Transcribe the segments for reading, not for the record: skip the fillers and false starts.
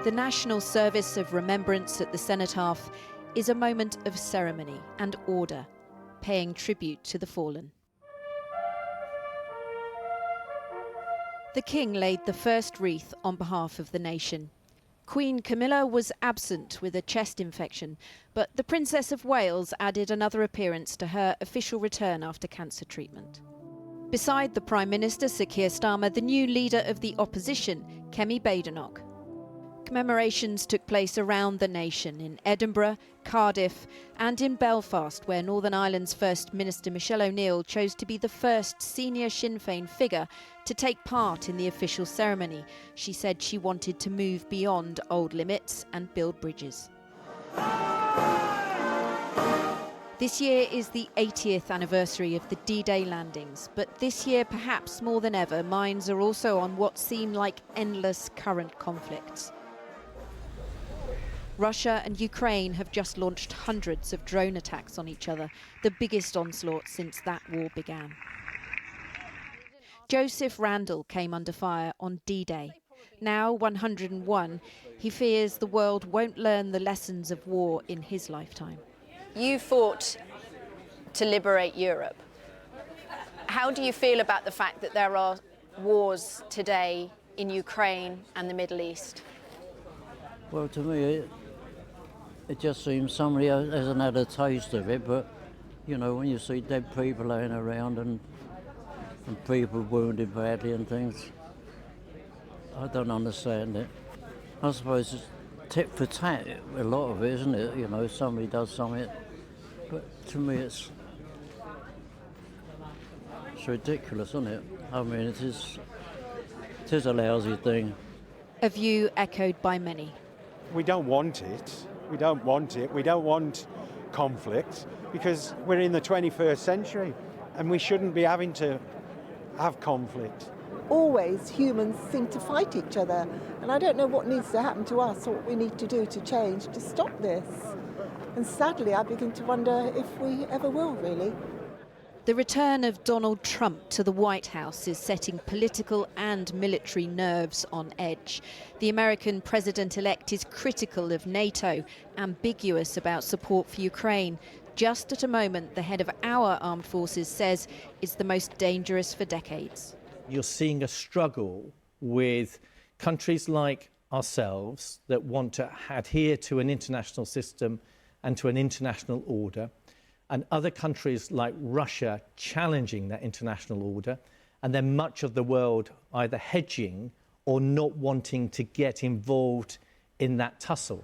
The national service of remembrance at the Cenotaph is a moment of ceremony and order, paying tribute to the fallen. The King laid the first wreath on behalf of the nation. Queen Camilla was absent with a chest infection, but the Princess of Wales added another appearance to her official return after cancer treatment. Beside the Prime Minister, Sir Keir Starmer, the new leader of the opposition, Kemi Badenoch. Commemorations took place around the nation, in Edinburgh, Cardiff and in Belfast, where Northern Ireland's First Minister Michelle O'Neill chose to be the first senior Sinn Féin figure to take part in the official ceremony. She said she wanted to move beyond old limits and build bridges. This year is the 80th anniversary of the D-Day landings, but this year, perhaps more than ever, minds are also on what seem like endless current conflicts. Russia and Ukraine have just launched hundreds of drone attacks on each other, the biggest onslaught since that war began. Joseph Randall came under fire on D-Day. Now 101, he fears the world won't learn the lessons of war in his lifetime. You fought to liberate Europe. How do you feel about the fact that there are wars today in Ukraine and the Middle East? Well, to me, it just seems somebody hasn't had a taste of it, but, you know, when you see dead people laying around and people wounded badly and things, I don't understand it. I suppose it's tit for tat, a lot of it, isn't it? You know, somebody does something, but to me it's ridiculous, isn't it? I mean, it is a lousy thing. A view echoed by many. We don't want it. We don't want it. We don't want conflict because we're in the 21st century and we shouldn't be having to have conflict. Always humans seem to fight each other, and I don't know what needs to happen to us or what we need to do to change to stop this. And sadly, I begin to wonder if we ever will, really. The return of Donald Trump to the White House is setting political and military nerves on edge. The American president-elect is critical of NATO, ambiguous about support for Ukraine, just at a moment the head of our armed forces says is the most dangerous for decades. You're seeing a struggle with countries like ourselves that want to adhere to an international system and to an international order, and other countries like Russia challenging that international order, and then much of the world either hedging or not wanting to get involved in that tussle.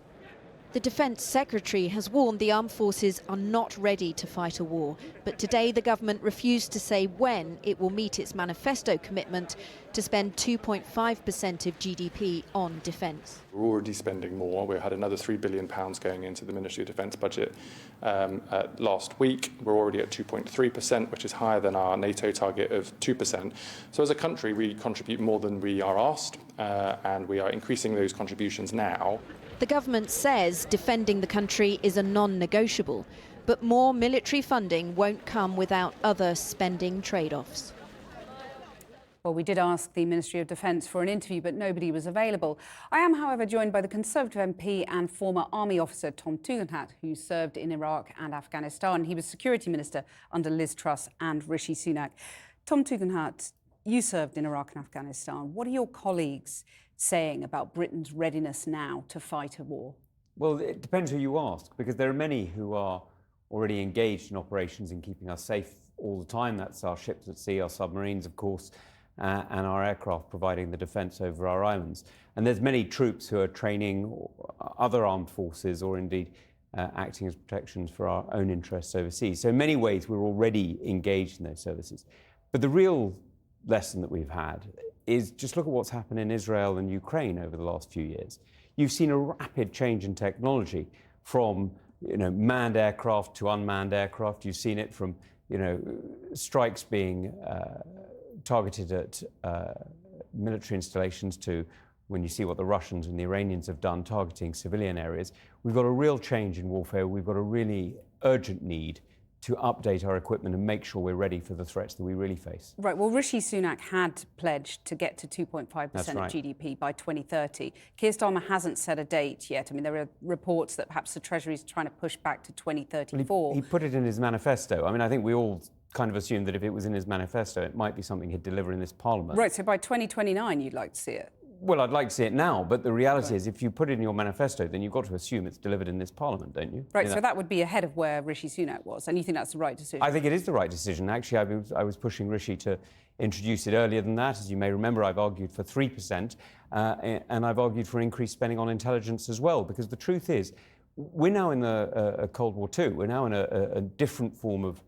The Defence Secretary has warned the armed forces are not ready to fight a war, but today the government refused to say when it will meet its manifesto commitment to spend 2.5% of GDP on defence. We're already spending more. We had another £3 billion going into the Ministry of Defence budget last week. We're already at 2.3%, which is higher than our NATO target of 2%. So as a country, we contribute more than we are asked, and we are increasing those contributions now. The government says defending the country is a non-negotiable, but more military funding won't come without other spending trade-offs. Well, we did ask the Ministry of Defence for an interview, but nobody was available. I am, however, joined by the Conservative MP and former Army officer Tom Tugendhat, who served in Iraq and Afghanistan. He was Security Minister under Liz Truss and Rishi Sunak. Tom Tugendhat, you served in Iraq and Afghanistan. What are your colleagues saying about Britain's readiness now to fight a war? Well, it depends who you ask, because there are many who are already engaged in operations in keeping us safe all the time. That's our ships at sea, our submarines, of course, and our aircraft providing the defence over our islands. And there's many troops who are training other armed forces or indeed acting as protections for our own interests overseas. So in many ways, we're already engaged in those services. But the real lesson that we've had is just look at what's happened in Israel and Ukraine over the last few years. You've seen a rapid change in technology from, manned aircraft to unmanned aircraft. You've seen it from, strikes being targeted at military installations to when you see what the Russians and the Iranians have done targeting civilian areas. We've got a real change in warfare. We've got a really urgent need to update our equipment and make sure we're ready for the threats that we really face. Right, well, Rishi Sunak had pledged to get to 2.5% That's of right. GDP by 2030. Keir Starmer hasn't set a date yet. I mean, there are reports that perhaps the Treasury is trying to push back to 2034. Well, he put it in his manifesto. I mean, I think we all kind of assumed that if it was in his manifesto, it might be something he'd deliver in this Parliament. Right, so by 2029 you'd like to see it? Well, I'd like to see it now, but the reality is if you put it in your manifesto, then you've got to assume it's delivered in this Parliament, don't you? Right, so that would be ahead of where Rishi Sunak was, and you think that's the right decision? I think it is the right decision. Actually, I was pushing Rishi to introduce it earlier than that. As you may remember, I've argued for 3%, and I've argued for increased spending on intelligence as well, because the truth is, we're now in a Cold War II. We're now in a different form of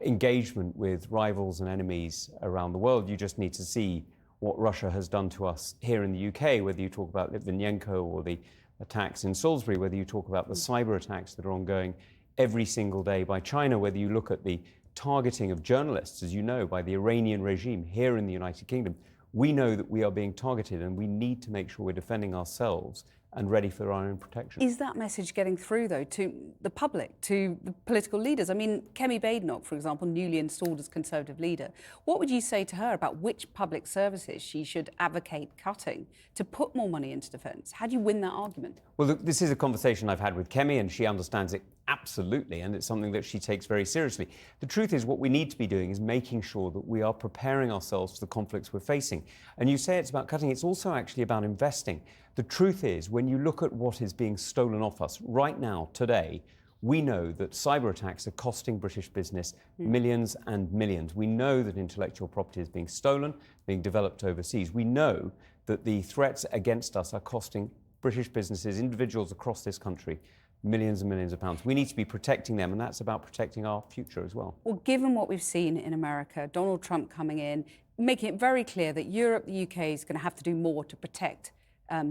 engagement with rivals and enemies around the world. You just need to see what Russia has done to us here in the UK, whether you talk about Litvinenko or the attacks in Salisbury, whether you talk about the cyber attacks that are ongoing every single day by China, whether you look at the targeting of journalists, as you know, by the Iranian regime here in the United Kingdom. We know that we are being targeted and we need to make sure we're defending ourselves and ready for our own protection. Is that message getting through, though, to the public, to the political leaders? I mean, Kemi Badenoch, for example, newly installed as Conservative leader, what would you say to her about which public services she should advocate cutting to put more money into defence? How do you win that argument? Well, look, this is a conversation I've had with Kemi, and she understands it absolutely, and it's something that she takes very seriously. The truth is, what we need to be doing is making sure that we are preparing ourselves for the conflicts we're facing. And you say it's about cutting, it's also actually about investing. The truth is, when you look at what is being stolen off us right now, today, we know that cyber attacks are costing British business millions and millions. We know that intellectual property is being stolen, being developed overseas. We know that the threats against us are costing British businesses, individuals across this country, millions and millions of pounds. We need to be protecting them, and that's about protecting our future as well. Well, given what we've seen in America, Donald Trump coming in, making it very clear that Europe, the UK is going to have to do more to protect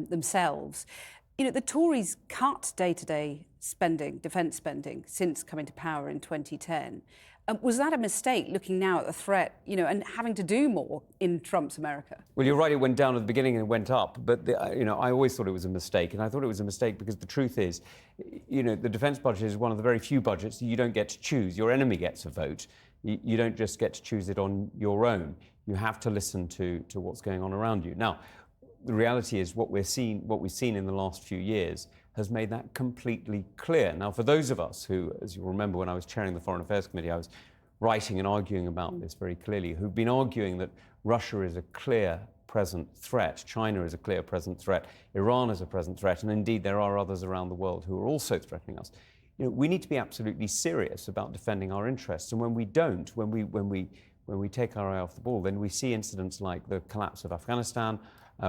themselves. You know, the Tories cut day-to-day spending, defence spending, since coming to power in 2010. Was that a mistake, looking now at the threat, you know, and having to do more in Trump's America? Well, you're right, it went down at the beginning and it went up. But, I always thought it was a mistake. And I thought it was a mistake because the truth is, the defence budget is one of the very few budgets that you don't get to choose. Your enemy gets a vote. You don't just get to choose it on your own. You have to listen to what's going on around you. Now, the reality is what we've seen in the last few years has made that completely clear. Now, for those of us who, as you'll remember when I was chairing the Foreign Affairs Committee, I was writing and arguing about this very clearly, who've been arguing that Russia is a clear present threat, China is a clear present threat, Iran is a present threat, and indeed there are others around the world who are also threatening us. We need to be absolutely serious about defending our interests, and when we don't, when we take our eye off the ball, then we see incidents like the collapse of Afghanistan,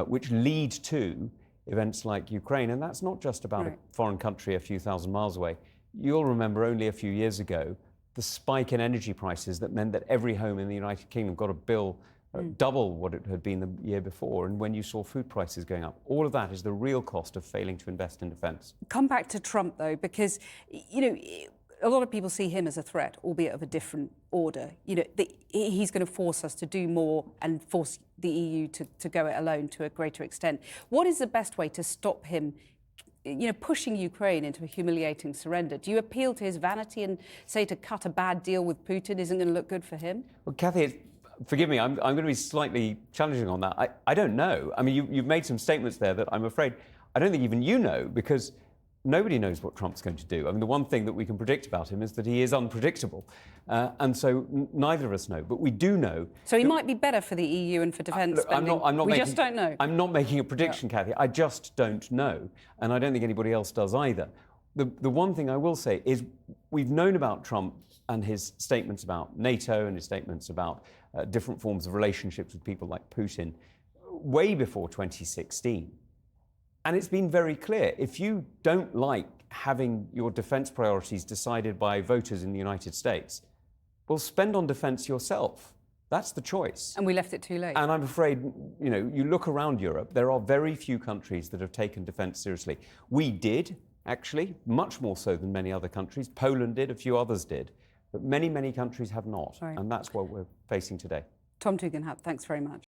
which lead to events like Ukraine. And that's not just about a foreign country a few thousand miles away. You'll remember only a few years ago, the spike in energy prices that meant that every home in the United Kingdom got a bill double what it had been the year before. And when you saw food prices going up, all of that is the real cost of failing to invest in defence. Come back to Trump, though, because, a lot of people see him as a threat, albeit of a different order. He's going to force us to do more and force the EU to go it alone to a greater extent. What is the best way to stop him, pushing Ukraine into a humiliating surrender? Do you appeal to his vanity and say to cut a bad deal with Putin isn't going to look good for him? Well, Kathy, forgive me, I'm going to be slightly challenging on that. I don't know. I mean, you've made some statements there that I'm afraid I don't think even you know, because nobody knows what Trump's going to do. I mean, the one thing that we can predict about him is that he is unpredictable. And so neither of us know. But we do know... So he might be better for the EU and for defence spending. We just don't know. I'm not making a prediction, Kathy. I just don't know. And I don't think anybody else does either. The one thing I will say is we've known about Trump and his statements about NATO and his statements about different forms of relationships with people like Putin way before 2016. And it's been very clear, if you don't like having your defence priorities decided by voters in the United States, well, spend on defence yourself. That's the choice. And we left it too late. And I'm afraid, you look around Europe, there are very few countries that have taken defence seriously. We did, actually, much more so than many other countries. Poland did, a few others did. But many, many countries have not. Right. And that's what we're facing today. Tom Tugendhat, thanks very much.